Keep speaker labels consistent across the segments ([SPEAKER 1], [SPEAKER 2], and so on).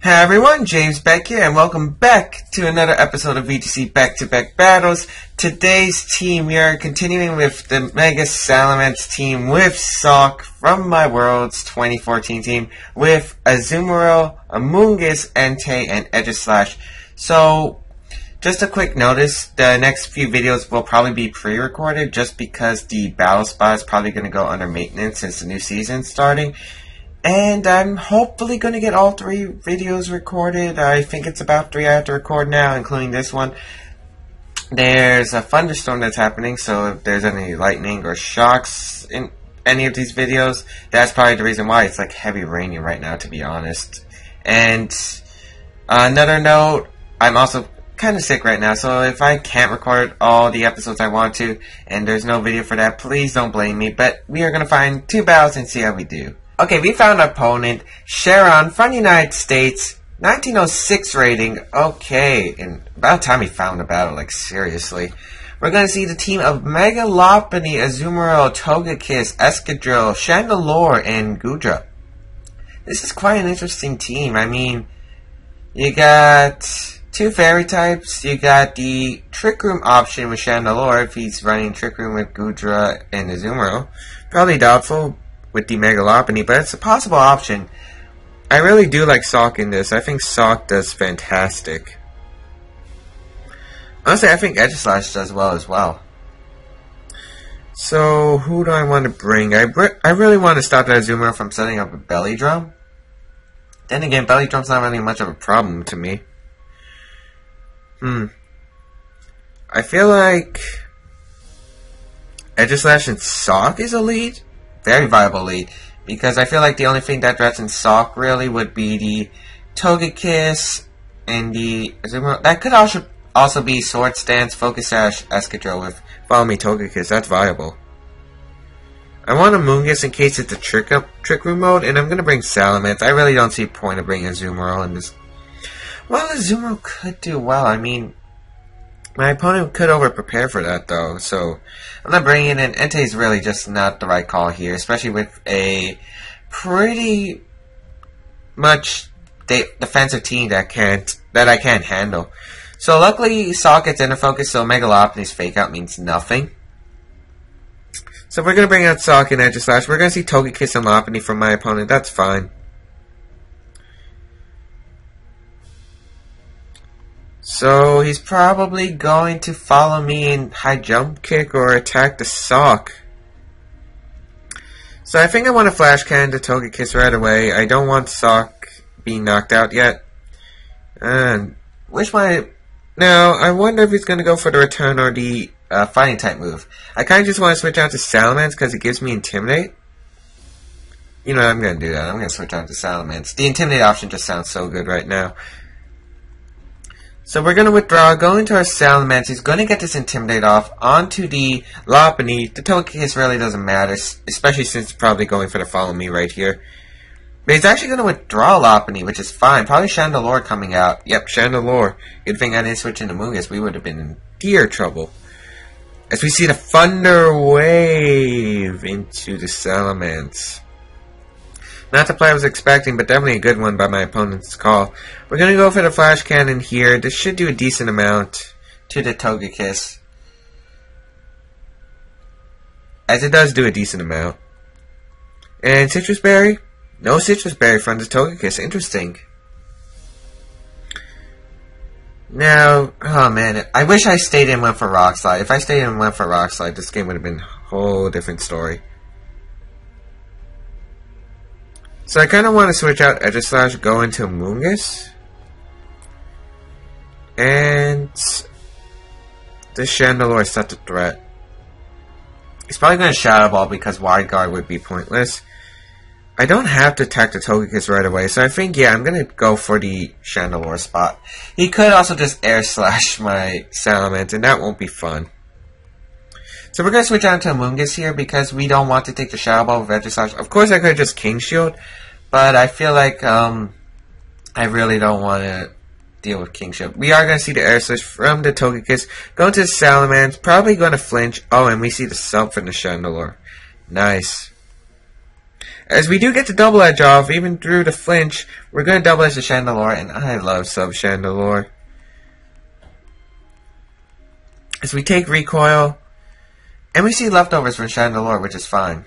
[SPEAKER 1] Hey everyone, James Baek here, and welcome back to another episode of VGC Baek Battles. Today's team, we are continuing with the Mega Salamence team with Sock from My World's 2014 team with Azumarill, Amoonguss, Entei, and Aegislash. So, just a quick notice, the next few videos will probably be pre-recorded just because the battle spot is probably going to go under maintenance since the new season's starting. And I'm hopefully going to get all 3 videos recorded. I think it's about 3 I have to record now, including this one. There's a thunderstorm that's happening, so if there's any lightning or shocks in any of these videos, that's probably the reason why. It's like heavy raining right now, to be honest. And another note, I'm also kind of sick right now, so if I can't record all the episodes I want to, and there's no video for that, please don't blame me. But we are going to find 2 battles and see how we do. Okay, we found our opponent, Sharon from the United States, 1906 rating. Okay, and about time we found a battle, like seriously. We're going to see the team of Megalopony, Azumarill, Togekiss, Escadrille, Chandelure, and Goodra. This is quite an interesting team. I mean, you got 2 fairy types. You got the Trick Room option with Chandelure if he's running Trick Room with Goodra and Azumarill. Probably doubtful with the Megalopony, but it's a possible option. I really do like Sock in this. I think Sock does fantastic. Honestly, I think Aegislash does well as well. So, who do I want to bring? I really want to stop that Azumarill from setting up a Belly Drum. Then again, Belly Drum's not really much of a problem to me. I feel like Aegislash and Sock is a lead. Very viable lead, because I feel like the only thing that threatens Sock really would be the Togekiss and the Azumarill. That could also be Sword Stance, Focus Sash, Escadrille with Follow Me Togekiss. That's viable. I want Amoonguss in case it's a Trick Room mode, and I'm going to bring Salamence. I really don't see a point of bringing Azumarill in this. Well, Azumarill could do well. I mean, my opponent could over-prepare for that, though, so I'm not bringing it in. Entei is really just not the right call here, especially with a pretty much defensive team that I can't handle. So luckily, Sock gets Inner Focus, so Megalopony's Fake Out means nothing. So we're going to bring out Sock and Aegislash. We're going to see Togekiss and Lopunny from my opponent. That's fine. So he's probably going to follow me in high jump kick or attack the Sock. So I think I want to Flash Cannon to Togekiss right away. I don't want Sock being knocked out yet. And now I wonder if he's going to go for the return or the fighting type move. I kind of just want to switch out to Salamence because it gives me Intimidate. You know, I'm going to do that. I'm going to switch out to Salamence. The Intimidate option just sounds so good right now. So we're going to withdraw, go into our Salamence. He's going to get this Intimidate off onto the Lopunny. The Togekiss really doesn't matter, especially since it's probably going for the Follow Me right here. But he's actually going to withdraw Lopunny, which is fine. Probably Chandelure coming out. Yep, Chandelure. Good thing I didn't switch into Amoonguss. We would have been in dear trouble. As we see the Thunder Wave into the Salamence. Not the play I was expecting, but definitely a good one by my opponent's call. We're going to go for the Flash Cannon here. This should do a decent amount to the Togekiss, as it does do a decent amount. And Citrus Berry? No Citrus Berry from the Togekiss. Interesting. Now, oh man, I wish I stayed in and went for Rock Slide. If I stayed in and went for Rock Slide, this game would have been a whole different story. So I kind of want to switch out Aegislash, go into Amoonguss. And this Chandelure set the threat. He's probably going to Shadow Ball because Wide Guard would be pointless. I don't have to attack the Togekiss right away, so I think, yeah, I'm going to go for the Chandelure spot. He could also just Air Slash my Salamence, and that won't be fun. So we're going to switch on to Amoonguss here because we don't want to take the Shadow Ball with Aegislash. Of course I could have just King Shield, but I feel like I really don't want to deal with King Shield. We are going to see the Air Slash from the Togekiss. Go to the Salamence, probably going to flinch. Oh, and we see the sub from the Chandelure. Nice. As we do get the double edge off, even through the flinch, we're going to double edge the Chandelure, and I love sub Chandelure. As we take recoil, and we see leftovers from Chandelure, which is fine.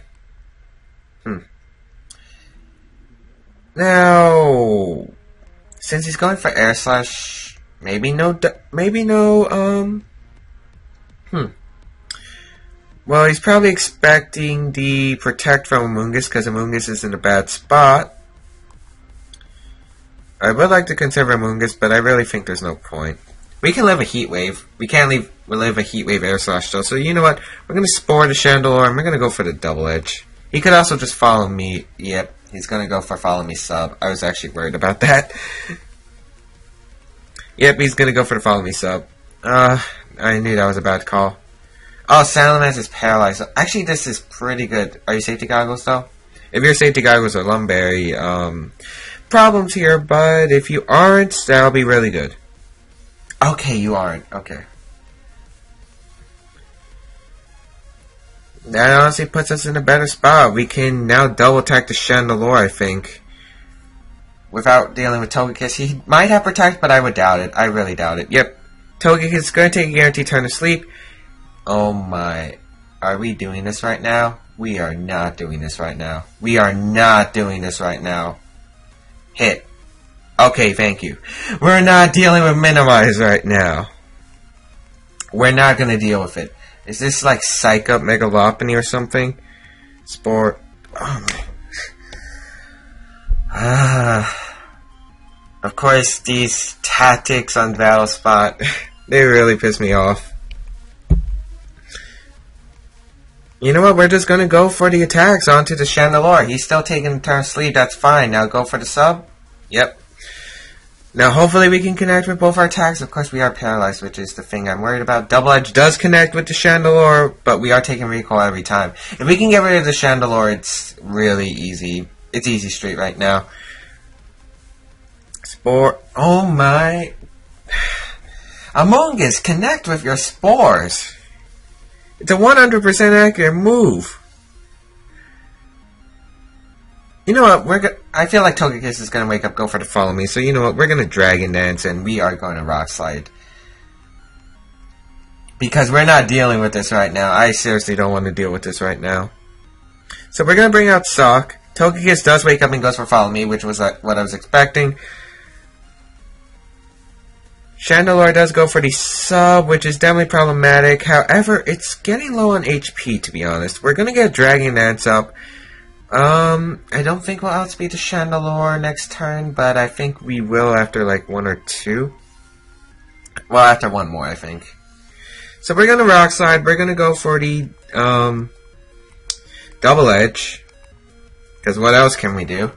[SPEAKER 1] Now, since he's going for air slash, well, he's probably expecting the protect from Amoonguss, because Amoonguss is in a bad spot. I would like to conserve Amoonguss, but I really think there's no point. We can live a Heat Wave. We can't live a Heat Wave air slash though, so you know what? We're going to Spore the Chandelure, and we're going to go for the double edge. He could also just follow me. Yep. He's going to go for follow me sub. I was actually worried about that. Yep, he's going to go for the follow me sub. I knew that was a bad call. Oh, Salamence is paralyzed. Actually, this is pretty good. Are you safety goggles, though? If your safety goggles are Lumberry, problems here, but if you aren't, that'll be really good. Okay, you aren't. Okay. That honestly puts us in a better spot. We can now double attack the Chandelure, I think. Without dealing with Togekiss. He might have Protect, but I would doubt it. I really doubt it. Yep. Togekiss is going to take a guaranteed turn to sleep. Oh my. Are we doing this right now? We are not doing this right now. We are not doing this right now. Hit. Okay, thank you. We're not dealing with Minimize right now. We're not going to deal with it. Is this like Psych Up Mega Lopunny or something? Sport. Oh man. Of course, these tactics on Battle Spot, they really piss me off. You know what? We're just going to go for the attacks onto the Chandelure. He's still taking the turn sleep. That's fine. Now go for the sub. Yep. Now, hopefully we can connect with both our attacks. Of course, we are paralyzed, which is the thing I'm worried about. Double Edge does connect with the Chandelure, but we are taking recoil every time. If we can get rid of the Chandelure, it's really easy. It's easy street right now. Spore. Oh my. Amoonguss, connect with your spores. It's a 100% accurate move. You know what? I feel like Togekiss is going to wake up, go for the follow me. So you know what? We're going to Dragon Dance, and we are going to Rock Slide. Because we're not dealing with this right now. I seriously don't want to deal with this right now. So we're going to bring out Sock. Togekiss does wake up and goes for follow me, which was what I was expecting. Chandelure does go for the sub, which is definitely problematic. However, it's getting low on HP, to be honest. We're going to get Dragon Dance up. I don't think we'll outspeed the Chandelure next turn, but I think we will after like one or two. Well, after one more, I think. So we're going to Rock Slide. We're going to go for the Double Edge. Because what else can we do?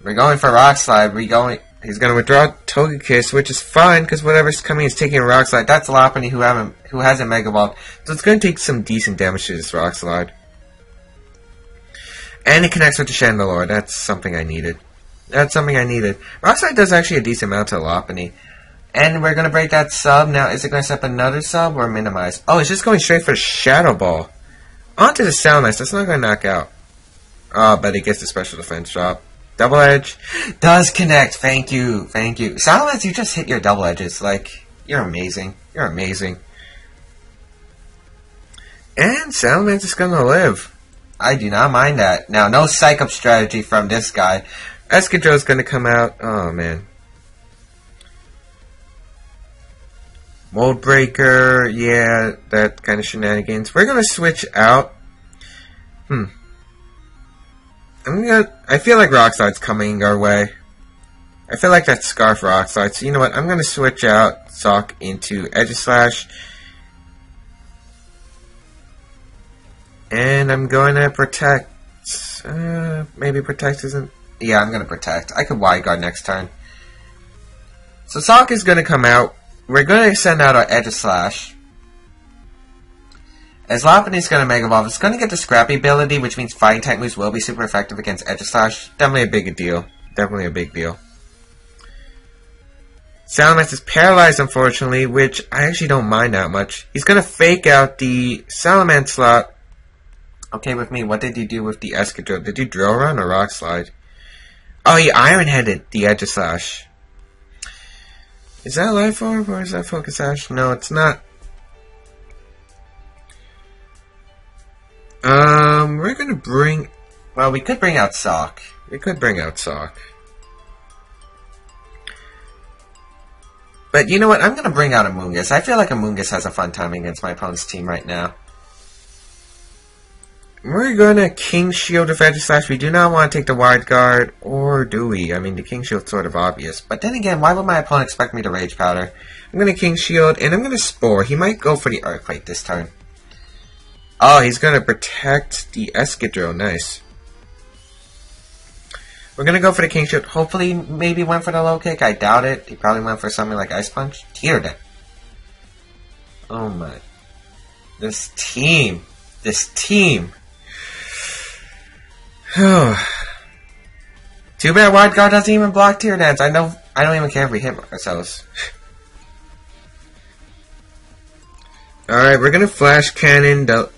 [SPEAKER 1] We're going for Rock Slide. He's going to withdraw Togekiss, which is fine, because whatever's coming is taking a Rock Slide. That's Lopunny who hasn't Mega Evolved. So it's going to take some decent damage to this Rock Slide. And it connects with the Chandelure. That's something I needed. That's something I needed. Rock Slide does actually a decent amount to Lopunny. And we're going to break that sub. Now, is it going to set up another sub or minimize? Oh, it's just going straight for the Shadow Ball. Onto the Salamence. That's not going to knock out. Oh, but it gets the special defense drop. Double Edge does connect. Thank you. Thank you. Salamence, you just hit your double edges. Like, you're amazing. You're amazing. And Salamence is going to live. I do not mind that. Now, no Psych Up strategy from this guy. Escadrille's going to come out. Oh, man. Mold Breaker. Yeah, that kind of shenanigans. We're going to switch out. I feel like Rock Slide's coming our way. I feel like that's Scarf Rock Slide. So, you know what? I'm going to switch out Sock into Edge-Slash. And I'm going to Protect. Maybe Protect isn't... Yeah, I'm going to Protect. I could Wide Guard next turn. So Sock is going to come out. We're going to send out our Edge-Slash. As Lopunny's going to Mega Evolve, it's going to get the Scrappy ability, which means Fighting type moves will be super effective against Edge-Slash. Definitely a big deal. Definitely a big deal. Salamence is paralyzed, unfortunately, which I actually don't mind that much. He's going to fake out the Salamence slot Okay with me. What did you do with the Escadrille? Did you drill run or rock slide? Oh, he iron headed the Edge Slash. Is that life orb or is that focus sash? No, it's not. We're gonna bring. Well, we could bring out Sock. We could bring out Sock. But you know what? I'm gonna bring out Amoonguss. I feel like Amoonguss has a fun time against my opponent's team right now. We're gonna King Shield with Edge Slash. We do not want to take the Wide Guard, or do we? I mean, the King Shield's sort of obvious. But then again, why would my opponent expect me to Rage Powder? I'm gonna King Shield, and I'm gonna Spore. He might go for the Earthquake this turn. Oh, he's gonna protect the Escadrille. Nice. We're gonna go for the King Shield. Hopefully, maybe went for the low kick. I doubt it. He probably went for something like Ice Punch. Teeter then. Oh my. This team. This team. Too bad Wide Guard doesn't even block Tear Dance. I don't even care if we hit ourselves. Alright, we're gonna Flash Cannon the...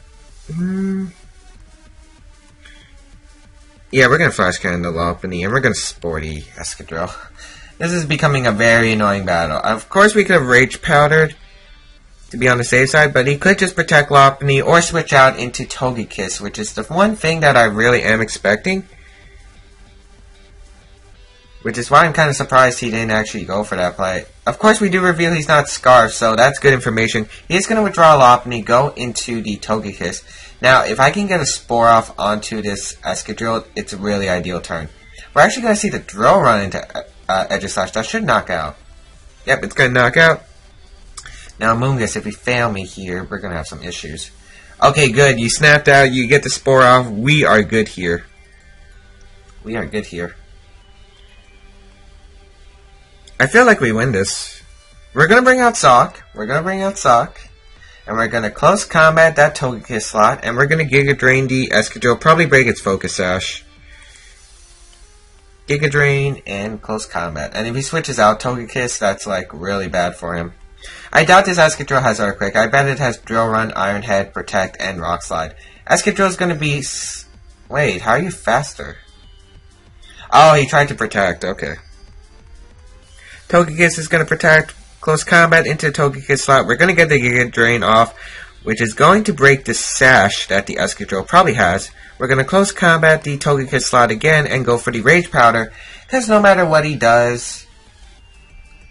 [SPEAKER 1] Yeah, we're gonna Flash Cannon the Lopunny, and we're gonna Sporty Escadrille. This is becoming a very annoying battle. Of course, we could have Rage Powdered to be on the safe side, but he could just protect Lopunny or switch out into Togekiss, which is the one thing that I really am expecting. Which is why I'm kind of surprised he didn't actually go for that play. Of course, we do reveal he's not Scarf, so that's good information. He is going to withdraw Lopunny, go into the Togekiss. Now, if I can get a Spore off onto this Escadrille, it's a really ideal turn. We're actually going to see the Drill run into Edge Slash. That should knock out. Yep, it's going to knock out. Now, Amoonguss, if we fail me here, we're going to have some issues. Okay, good. You snapped out. You get the Spore off. We are good here. We are good here. I feel like we win this. We're going to bring out Sock. We're going to bring out Sock. And we're going to close combat that Togekiss slot. And we're going to Giga Drain the Escadrille. Probably break its Focus Sash. Giga Drain and close combat. And if he switches out Togekiss, that's like really bad for him. I doubt this Escadrille has Earthquake. I bet it has Drill Run, Iron Head, Protect, and Rock Slide. Escadrille's going to be... Wait, how are you faster? Oh, he tried to Protect. Okay. Togekiss is going to Protect. Close combat into Togekiss slot. We're going to get the Giga Drain off, which is going to break the Sash that the Escadrille probably has. We're going to close combat the Togekiss slot again and go for the Rage Powder, because no matter what he does...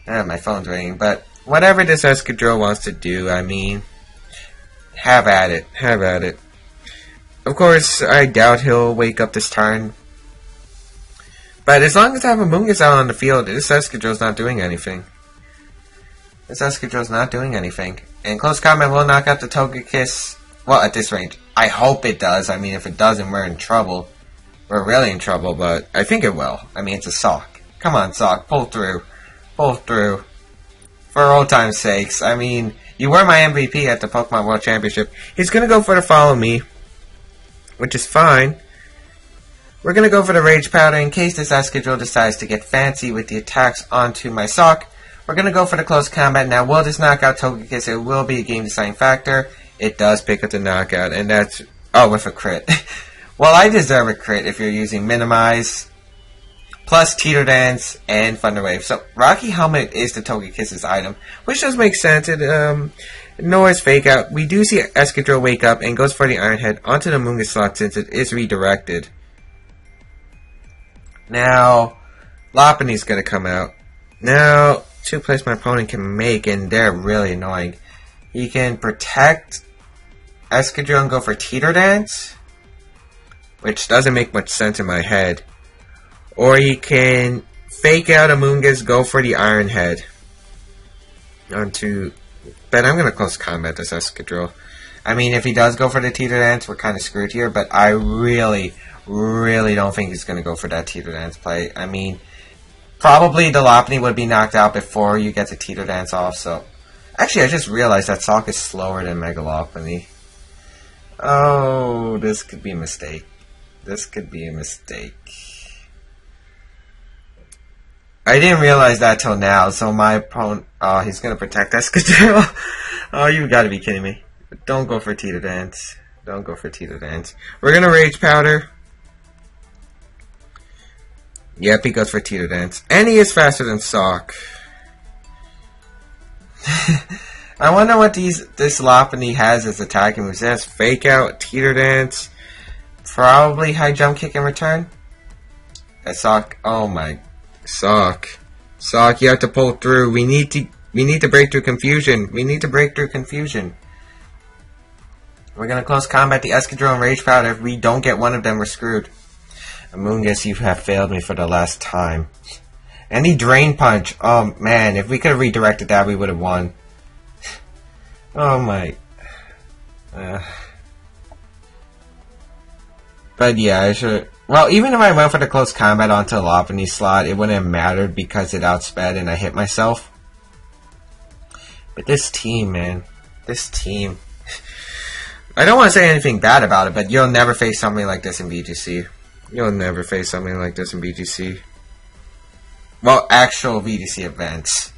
[SPEAKER 1] my phone's ringing, but whatever this Escadrille wants to do, I mean, have at it. Have at it. Of course, I doubt he'll wake up this turn. But as long as I have Amoonguss out on the field, this Escadrille's not doing anything. This Escadrille's not doing anything. And close combat will knock out the Togekiss. Well, at this range. I hope it does. I mean, if it doesn't, we're in trouble. We're really in trouble, but I think it will. I mean, it's a Sock. Come on, Sock. Pull through. Pull through. For old time's sakes. I mean, you were my MVP at the Pokemon World Championship. He's going to go for the Follow Me, which is fine. We're going to go for the Rage Powder in case this Escadrille decides to get fancy with the attacks onto my Sock. We're going to go for the close combat. Now, will this knock out Togekiss? It will be a game deciding factor. It does pick up the knockout, and that's... Oh, with a crit. Well, I deserve a crit if you're using Minimize, plus Teeter Dance, and Thunder Wave. So, Rocky Helmet is the Togekiss's item, which does make sense. It, Noah's Fake Out. We do see Escadrille wake up and goes for the Iron Head onto the Amoonguss slot since it is redirected. Now, Lopunny's going to come out. Now, two plays my opponent can make, and they're really annoying. He can protect Escadrille and go for Teeter Dance, which doesn't make much sense in my head. Or he can fake out Amoonguss, go for the Iron Head. But I'm going to close combat this Escadrille. I mean, if he does go for the Teeter Dance, we're kind of screwed here, but I really don't think he's going to go for that Teeter Dance play. I mean, probably the Lopunny would be knocked out before you get the Teeter Dance off, so... Actually, I just realized that Sock is slower than Mega Lopunny. Oh, this could be a mistake. This could be a mistake. I didn't realize that till now, so my opponent... Oh, he's going to protect Escadrille. Oh, you gotta be kidding me. Don't go for Teeter Dance. Don't go for Teeter Dance. We're gonna Rage Powder. Yep, he goes for Teeter Dance. And he is faster than Sock. I wonder what this Lopunny has as attacking moves. It has Fake Out, Teeter Dance, probably High Jump Kick in return. That Sock, oh my, Sock, you have to pull through. We need to break through confusion. We need to break through confusion. We're gonna close combat the Escadrille and Rage Powder. If we don't get one of them, we're screwed. Amoonguss, you have failed me for the last time. Any Drain Punch. Oh man, if we could have redirected that, we would have won. Oh my. But yeah, I should. Well, even if I went for the close combat onto the Lopunny slot, it wouldn't have mattered because it outsped and I hit myself. But this team, man. This team. I don't want to say anything bad about it, but you'll never face something like this in VGC. You'll never face something like this in VGC. Well, actual VGC events.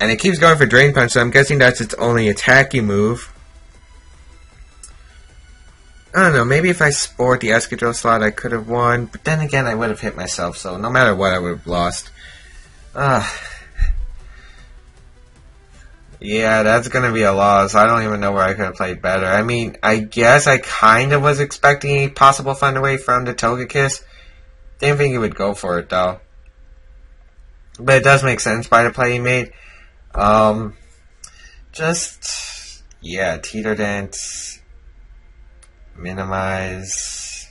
[SPEAKER 1] And it keeps going for Drain Punch, so I'm guessing that's its only attacking move. I don't know, maybe if I sport the Escadrille slot I could have won, but then again I would have hit myself, so no matter what I would have lost. Yeah, that's gonna be a loss. I don't even know where I could have played better. I mean, I guess I kind of was expecting a possible Thunder Wave from the Togekiss. Didn't think he would go for it though. But it does make sense by the play he made. Yeah, Teeter Dance. Minimize.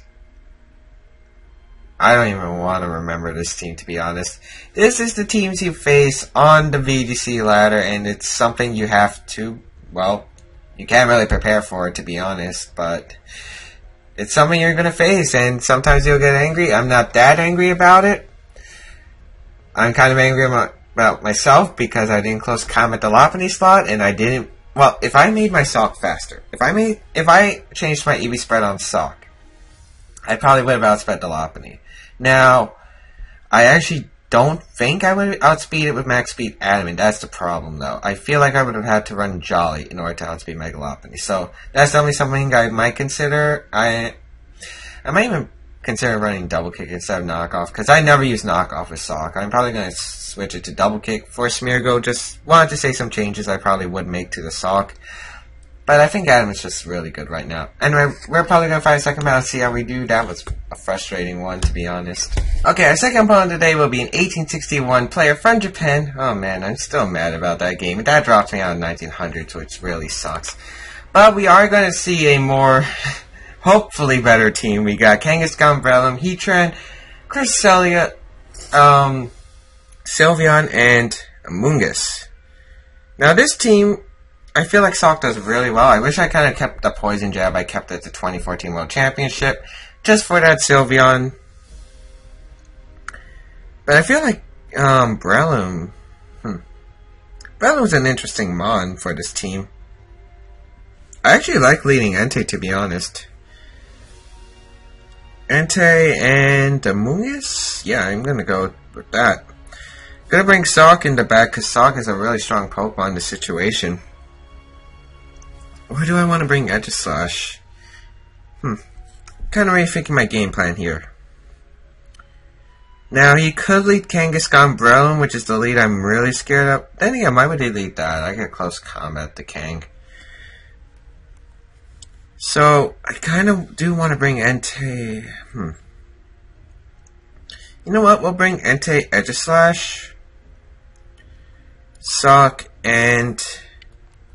[SPEAKER 1] I don't even want to remember this team, to be honest. This is the teams you face on the VGC ladder, and it's something you have to, well, you can't really prepare for it, to be honest, but it's something you're going to face, and sometimes you'll get angry. I'm not that angry about it. I'm kind of angry about myself because I didn't close combat the Lopunny slot, and I didn't. Well, if I made my Sock faster, if I changed my EV spread on Sock, I probably would have outsped the Lopunny. Now, I actually don't think I would outspeed it with max speed Adamant. That's the problem, though. I feel like I would have had to run Jolly in order to outspeed Mega Lopunny. So that's definitely something I might consider. I might even consider running Double Kick instead of Knockoff, because I never use Knockoff with Sock. I'm probably going to switch it to Double Kick for Smeargle. Just wanted to say some changes I probably would make to the Sock. But I think Adam's just really good right now. Anyway, we're probably going to fight a second battle, see how we do. That was a frustrating one, to be honest. Okay, our second opponent today will be an 1861 player from Japan. Oh man, I'm still mad about that game. That dropped me out of 1900s, which really sucks. But we are going to see a more, hopefully better team. We got Kangaskhan, Breloom, Heatran, Cresselia, Sylveon, and Amoonguss. Now this team, I feel like Sock does really well. I wish I kind of kept the Poison Jab I kept at the 2014 World Championship, just for that Sylveon. But I feel like Breloom, Breloom's an interesting mon for this team. I actually like leading Entei, to be honest. Entei and Amoonguss? Yeah, I'm gonna go with that. Gonna bring Sock in the back, because Sock is a really strong Pokemon in this situation. Where do I want to bring Aegislash? Kind of rethinking my game plan here. Now, he could lead Kangaskhan Breloom, which is the lead I'm really scared of. Then again, why would he lead that? I get close combat to Kang. So, I kind of do want to bring Entei. You know what? We'll bring Entei, Aegislash, Sock, and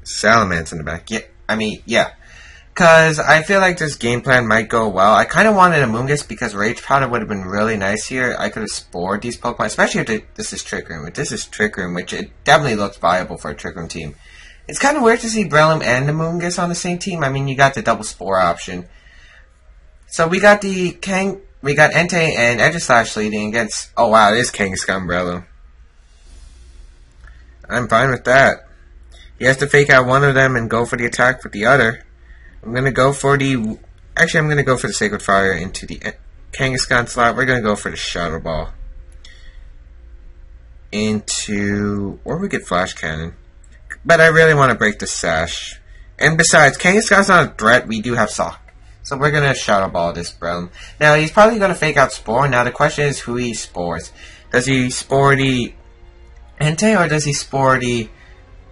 [SPEAKER 1] Salamence in the back. Yeah. Because I feel like this game plan might go well. I kind of wanted Amoonguss because Rage Powder would have been really nice here. I could have spored these Pokemon, especially if this is Trick Room. If this is Trick Room, which it definitely looks viable for a Trick Room team. It's kind of weird to see Breloom and Amoonguss on the same team. I mean, you got the double spore option. So we got we got Entei and Aegislash leading against, oh wow, it is Kangaskhan Breloom. I'm fine with that. He has to fake out one of them and go for the attack with the other. I'm going to go for the... Actually, I'm going to go for the Sacred Fire into the Kangaskhan slot. We're going to go for the Shadow Ball. Or we get Flash Cannon. But I really want to break the Sash. And besides, Kangaskhan's not a threat, we do have Sock. So we're gonna Shadow Ball this Breloom. Now, he's probably gonna fake out Spore. Now, the question is who he spores. Does he spore the Entei or does he spore the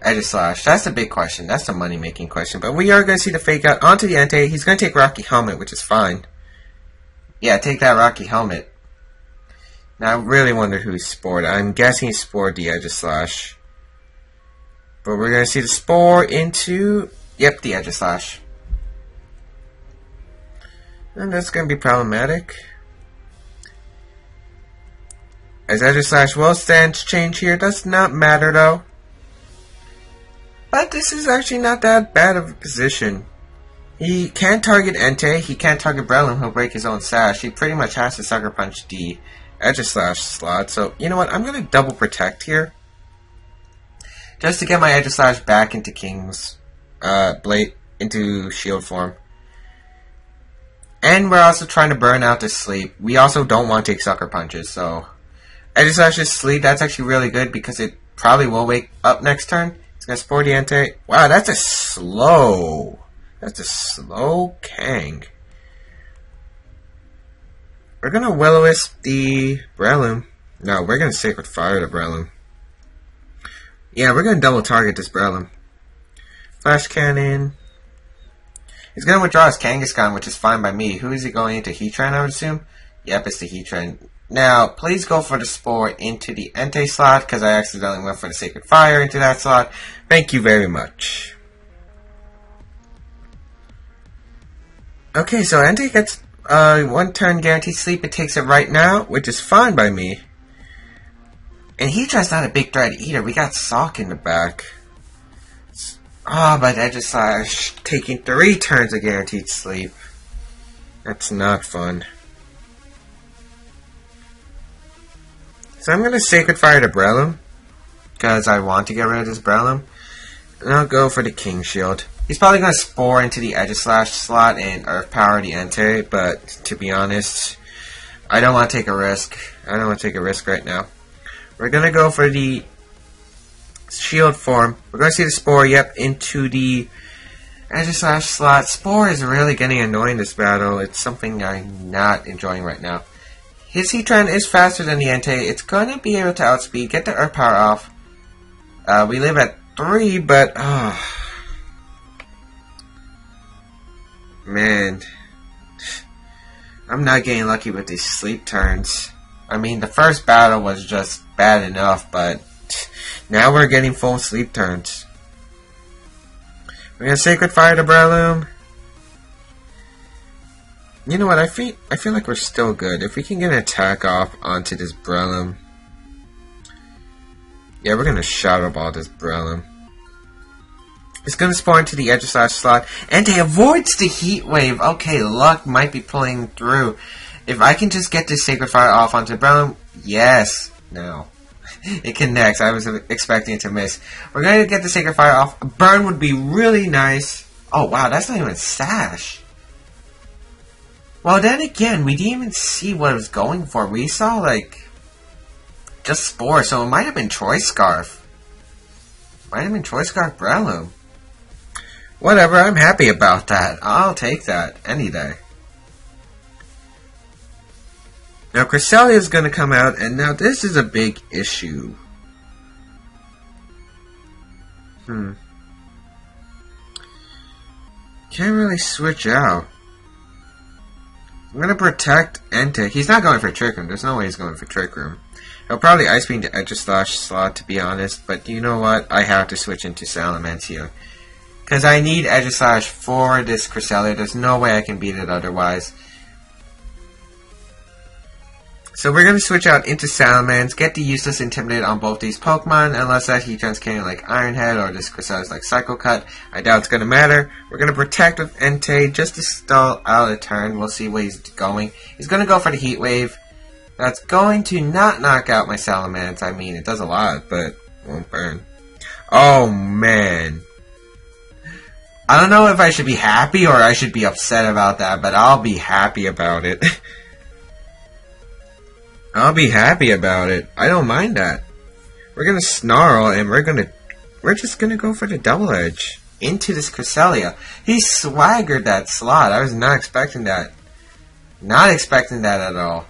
[SPEAKER 1] Aegislash? That's the big question. That's the money-making question. But we are gonna see the fake out onto the Entei. He's gonna take Rocky Helmet, which is fine. Yeah, take that Rocky Helmet. Now, I really wonder who he spored. I'm guessing he spored the Aegislash. But we're gonna see the Spore into... Yep, the Aegislash. And that's going to be problematic. As Aegislash will stand to change here. Does not matter though. But this is actually not that bad of a position. He can't target Entei. He can't target Breloom. He'll break his own sash. He pretty much has to Sucker Punch the Aegislash slot. So, you know what? I'm going to double protect here. Just to get my Aegislash back into King's Blade, into shield form. And we're also trying to burn out the sleep. We also don't want to take Sucker Punches, so... Aegislash's sleep, that's actually really good because it probably will wake up next turn. It's going to Spore the Entei. Wow, that's a slow... That's a slow Kang. We're going to Will-O-Wisp the Breloom. No, we're going to Sacred Fire the Breloom. Yeah, we're going to double target this Breloom. Flash Cannon... He's going to withdraw his Kangaskhan, which is fine by me. Who is he going into? Heatran, I would assume? Yep, it's the Heatran. Now, please go for the Spore into the Entei slot, because I accidentally went for the Sacred Fire into that slot. Thank you very much. Okay, so Entei gets 1 turn guaranteed sleep. It takes it right now, which is fine by me. And Heatran's not a big threat either. We got Sock in the back. Oh, but Aegislash taking 3 turns of guaranteed sleep. That's not fun. So I'm going to Sacred Fire to Breloom, because I want to get rid of this Breloom. And I'll go for the King Shield. He's probably going to Spore into the Aegislash slot and Earth Power the Entei, but to be honest, I don't want to take a risk. I don't want to take a risk right now. We're going to go for the shield form. We're going to see the Spore, yep, into the Aegislash slot. Spore is really getting annoying this battle. It's something I'm not enjoying right now. His Heatran is faster than the Entei. It's going to be able to outspeed, get the Earth Power off. We live at 3, but... man. I'm not getting lucky with these sleep turns. I mean, the first battle was just bad enough, but... now we're getting full sleep turns. We're gonna Sacred Fire to Breloom. You know what? I feel like we're still good. If we can get an attack off onto this Breloom. Yeah, we're gonna Shadow Ball this Breloom. It's gonna spawn into the Aegislash slot. Entei avoids the Heat Wave. Okay, luck might be pulling through. If I can just get this Sacred Fire off onto Breloom. Yes. No. It connects. I was expecting it to miss. We're going to get the Sacred Fire off. A burn would be really nice. Oh, wow. That's not even Sash. Well, then again, we didn't even see what it was going for. We saw, like, just Spore. So it might have been Choice Scarf. Might have been Choice Scarf Breloom. Whatever. I'm happy about that. I'll take that any day. Now, Cresselia is going to come out, and now this is a big issue. Can't really switch out. I'm going to protect Entei. He's not going for Trick Room. There's no way he's going for Trick Room. He'll probably Ice Beam the Aegislash slot, to be honest. But you know what? I have to switch into Salamence here. Because I need Aegislash for this Cresselia. There's no way I can beat it otherwise. So we're going to switch out into Salamence, get the useless Intimidate on both these Pokemon, unless that Heatran's carrying like Iron Head or this Cresselia's like Psycho Cut. I doubt it's going to matter. We're going to protect with Entei just to stall out a turn. We'll see where he's going. He's going to go for the Heat Wave. That's going to not knock out my Salamence. I mean, it does a lot, but won't burn. Oh, man. I don't know if I should be happy or I should be upset about that, but I'll be happy about it. I'll be happy about it. I don't mind that. We're gonna Snarl and we're just gonna go for the Double Edge. into this Cresselia. He swaggered that slot. I was not expecting that. Not expecting that at all.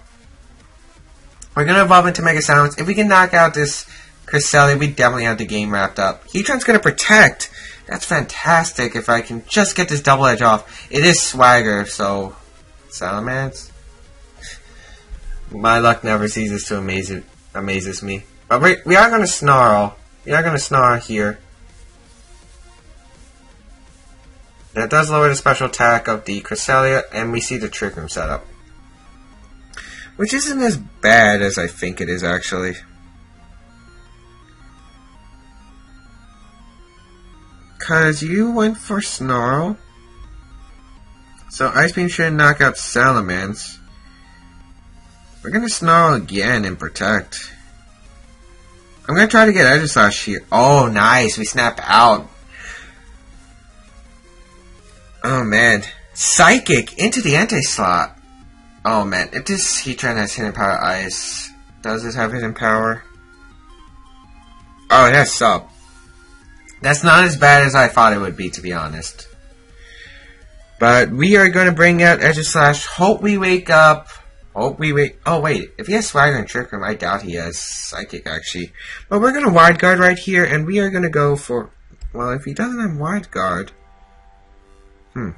[SPEAKER 1] We're going to evolve into Mega Silence. If we can knock out this Cresselia, we definitely have the game wrapped up. Heatran's going to protect. That's fantastic if I can just get this double edge off. It is swagger, so... Salamence? My luck never ceases to amazes me. But we are going to Snarl. We are going to Snarl here. That does lower the special attack of the Cresselia, and we see the Trick Room setup. Which isn't as bad as I think it is, actually. Because you went for Snarl. So Ice Beam should knock out Salamence. We're going to Snarl again and protect. I'm going to try to get Aegislash here. Oh, nice. We snap out. Oh, man. Psychic into the anti-slot. Oh, man. If this Heatran has Hidden Power Ice, does this have Hidden Power? Oh, it has Sub. That's not as bad as I thought it would be, to be honest. But we are going to bring out Aegislash. Hope we wake up. Hope we wake... Oh, wait. If he has Swagger and Trick Room, I doubt he has Psychic, actually. But we're going to Wide Guard right here, and we are going to go for... Well, if he doesn't have Wide Guard... I'm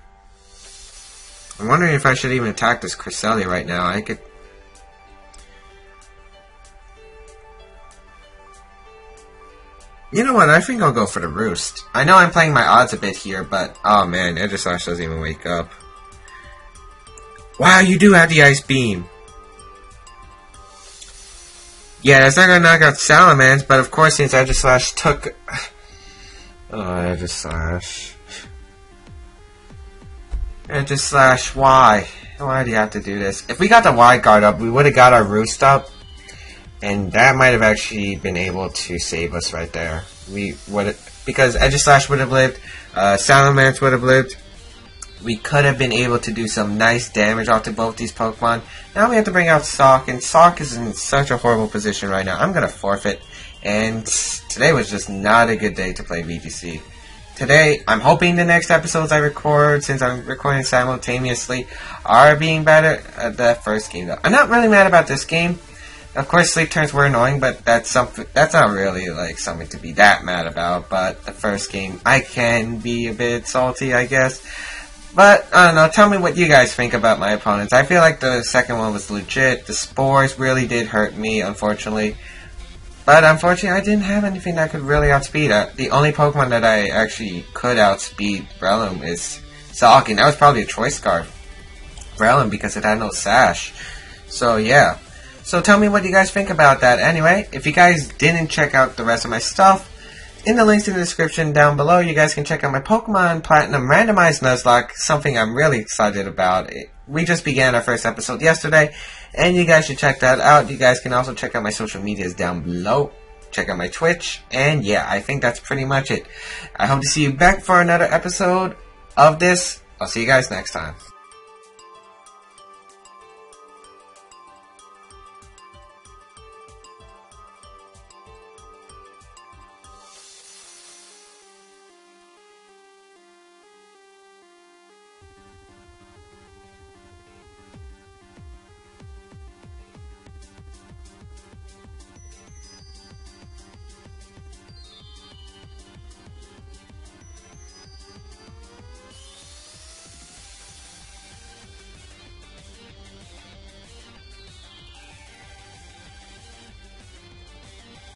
[SPEAKER 1] wondering if I should even attack this Cresselia right now. I could... You know what? I think I'll go for the Roost. I know I'm playing my odds a bit here, but... Oh, man. Aegislash doesn't even wake up. Wow, you do have the Ice Beam. Yeah, that's not going to knock out Salamence, but of course, since Aegislash took... Oh, Aegislash... Aegislash, why? Why do you have to do this? If we got the Wide Guard up, we would have got our Roost up. And that might have actually been able to save us right there. We would, because Aegislash would have lived, Salamence would have lived. We could have been able to do some nice damage off to both these Pokemon. Now we have to bring out Sock, and Sock is in such a horrible position right now. I'm going to forfeit, and today was just not a good day to play VGC. Today, I'm hoping the next episodes I record, since I'm recording simultaneously, are being better at that first game, though. I'm not really mad about this game. Of course, sleep turns were annoying, but that's not really like something to be that mad about. But the first game, I can be a bit salty, I guess. But I don't know. Tell me what you guys think about my opponents. I feel like the second one was legit. The Spores really did hurt me, unfortunately. But unfortunately, I didn't have anything that could really outspeed. The only Pokemon that I actually could outspeed Breloom is Sock, and that was probably a choice card. Breloom, because it had no Sash. So yeah. So tell me what you guys think about that. Anyway, if you guys didn't check out the rest of my stuff, in the links in the description down below, you guys can check out my Pokemon Platinum Randomized Nuzlocke, something I'm really excited about. We just began our first episode yesterday, and you guys should check that out. You guys can also check out my social medias down below. Check out my Twitch, and yeah, I think that's pretty much it. I hope to see you back for another episode of this. I'll see you guys next time.